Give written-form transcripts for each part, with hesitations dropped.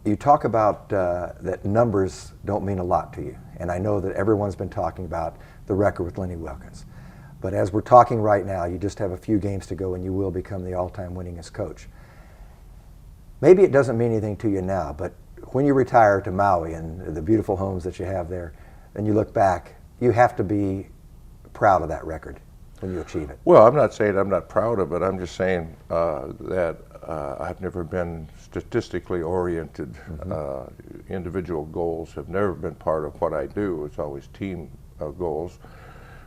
You talk about that numbers don't mean a lot to you, and I know that everyone's been talking about the record with Lenny Wilkens. But as we're talking right now, you just have a few games to go and you will become the all-time winningest coach. Maybe it doesn't mean anything to you now, but when you retire to Maui and the beautiful homes that you have there, and you look back, you have to be proud of that record when you achieve it. Well, I'm not saying I'm not proud of it. I'm just saying that I've never been statistically oriented. Individual goals have never been part of what I do. It's always team goals.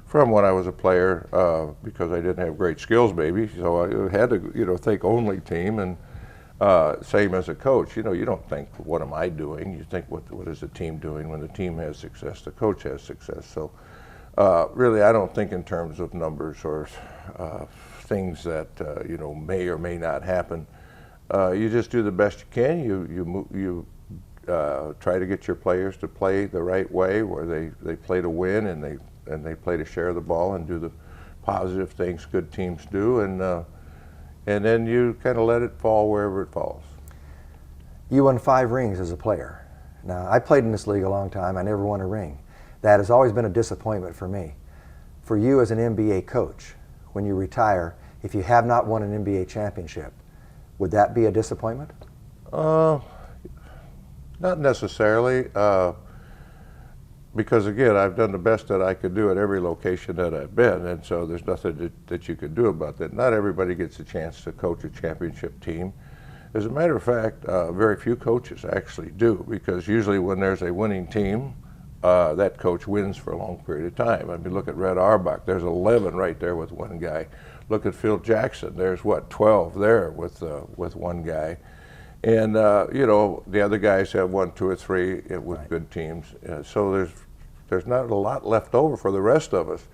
From when I was a player, because I didn't have great skills, maybe, so I had to, think only team. And same as a coach, you don't think, what am I doing? You think, what is the team doing? When the team has success, the coach has success. So really, I don't think in terms of numbers or things that may or may not happen. You just do the best you can. You try to get your players to play the right way, where they play to win and they play to share the ball and do the positive things good teams do, and then you kind of let it fall wherever it falls. You won 5 rings as a player. Now, I played in this league a long time. I never won a ring. That has always been a disappointment for me. For you as an NBA coach, when you retire, if you have not won an NBA championship, would that be a disappointment? Not necessarily, because again, I've done the best that I could do at every location that I've been, and so there's nothing that you could do about that. Not everybody gets a chance to coach a championship team. As a matter of fact, very few coaches actually do, because usually when there's a winning team, that coach wins for a long period of time. I mean, look at Red Auerbach. There's 11 right there with one guy. Look at Phil Jackson. There's 12 there with one guy. And the other guys have 1, 2, or 3 with right. Good teams. So there's not a lot left over for the rest of us.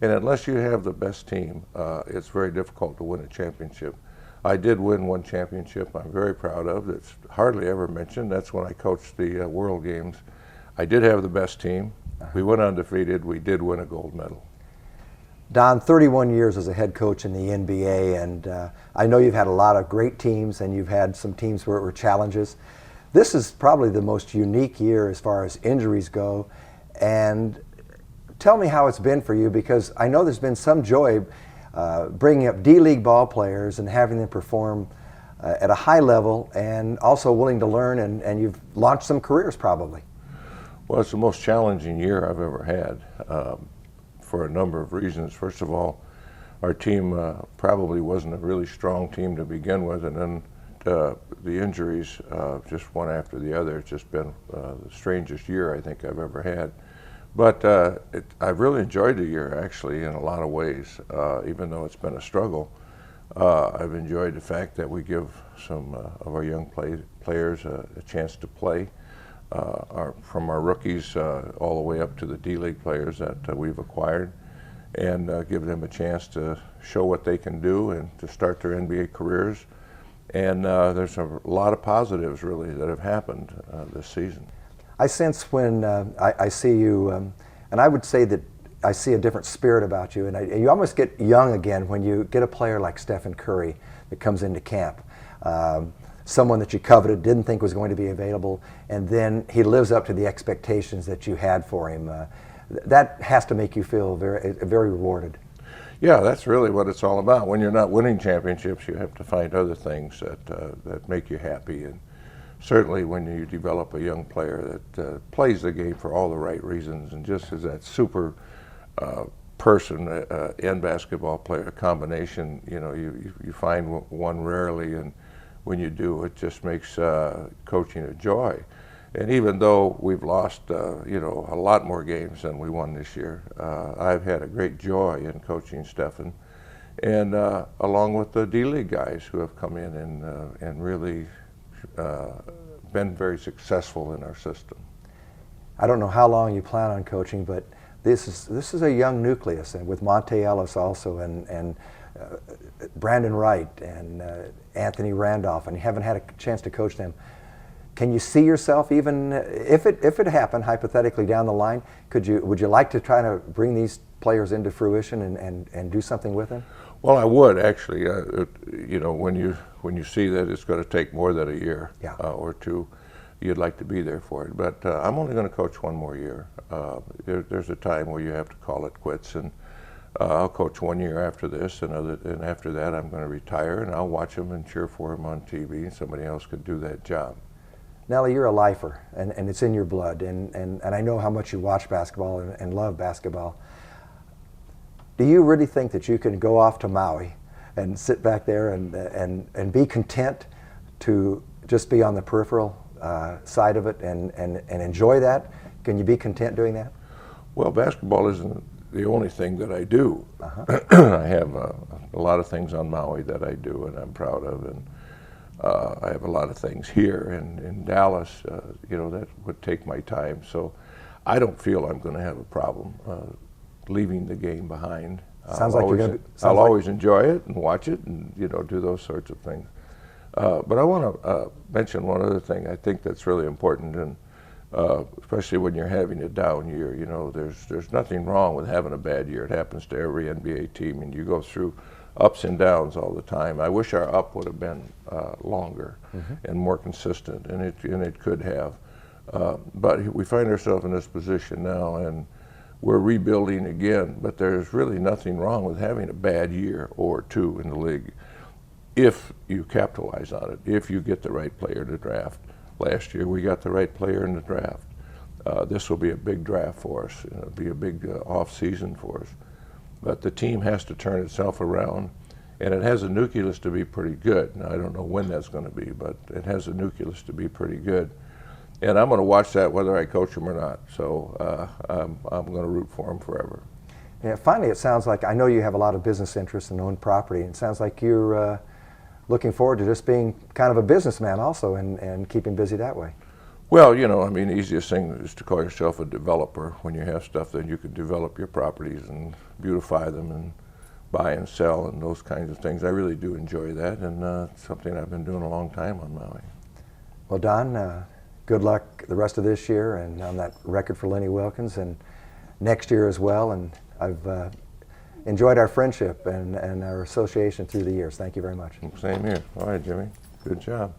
And unless you have the best team, it's very difficult to win a championship. I did win one championship I'm very proud of that's hardly ever mentioned. That's when I coached the World Games. I did have the best team. We went undefeated. We did win a gold medal. Don, 31 years as a head coach in the NBA, and I know you've had a lot of great teams, and you've had some teams where it were challenges. This is probably the most unique year as far as injuries go, and tell me how it's been for you, because I know there's been some joy bringing up D-League ball players and having them perform at a high level, and also willing to learn, and you've launched some careers probably. Well, it's the most challenging year I've ever had. For a number of reasons. First of all, our team probably wasn't a really strong team to begin with, and then the injuries, just one after the other. It's just been the strangest year I think I've ever had. But I've really enjoyed the year, actually, in a lot of ways, even though it's been a struggle. I've enjoyed the fact that we give some of our young players a chance to play. From our rookies all the way up to the D-League players that we've acquired, and give them a chance to show what they can do and to start their NBA careers. And there's a lot of positives, really, that have happened this season. I sense when I see you, and I would say that I see a different spirit about you, and you almost get young again when you get a player like Stephen Curry that comes into camp. Someone that you coveted, didn't think was going to be available, and then he lives up to the expectations that you had for him. That has to make you feel very rewarded. Yeah, that's really what it's all about. When you're not winning championships, you have to find other things that make you happy. And certainly when you develop a young player that plays the game for all the right reasons and just is that super person and basketball player combination, you find one rarely, and when you do, it just makes coaching a joy. And even though we've lost, a lot more games than we won this year, I've had a great joy in coaching Stephen, and along with the D-League guys who have come in and really been very successful in our system. I don't know how long you plan on coaching, but this is a young nucleus, and with Monte Ellis also, and Brandon Wright and Anthony Randolph, and you haven't had a chance to coach them. Can you see yourself, even if it happened hypothetically down the line, would you like to try to bring these players into fruition and do something with them? Well, I would actually. When you see that it's going to take more than a year yeah. Or two, you'd like to be there for it. But I'm only going to coach one more year. There's a time where you have to call it quits, and I'll coach 1 year after this, and after that I'm going to retire, and I'll watch them and cheer for them on TV, and somebody else could do that job. Nellie, you're a lifer, and it's in your blood, and I know how much you watch basketball and love basketball. Do you really think that you can go off to Maui and sit back there and be content to just be on the peripheral side of it and enjoy that? Can you be content doing that? Well, basketball isn't the only thing that I do. I have a lot of things on Maui that I do and I'm proud of, and I have a lot of things here in Dallas, that would take my time. So I don't feel I'm going to have a problem leaving the game behind. Sounds like you're going to. I'll always enjoy it and watch it and do those sorts of things. But I want to mention one other thing I think that's really important, and especially when you're having a down year. There's nothing wrong with having a bad year. It happens to every NBA team, and you go through ups and downs all the time. I wish our up would have been longer and more consistent, and it could have. But we find ourselves in this position now, and we're rebuilding again. But there's really nothing wrong with having a bad year or two in the league if you capitalize on it, if you get the right player to draft. Last year we got the right player in the draft. This will be a big draft for us. It'll be a big off season for us. But the team has to turn itself around, and it has a nucleus to be pretty good. Now, I don't know when that's going to be, but it has a nucleus to be pretty good. And I'm going to watch that whether I coach them or not. So I'm going to root for them forever. Yeah, finally, it sounds like, I know you have a lot of business interests and own property, and it sounds like you're looking forward to just being kind of a businessman also and keeping busy that way. Well, the easiest thing is to call yourself a developer. When you have stuff, then you can develop your properties and beautify them and buy and sell and those kinds of things. I really do enjoy that, and it's something I've been doing a long time on Maui. Well, Don, good luck the rest of this year and on that record for Lenny Wilkens, and next year as well. And I've enjoyed our friendship and our association through the years. Thank you very much. Same here. All right, Jimmy. Good job.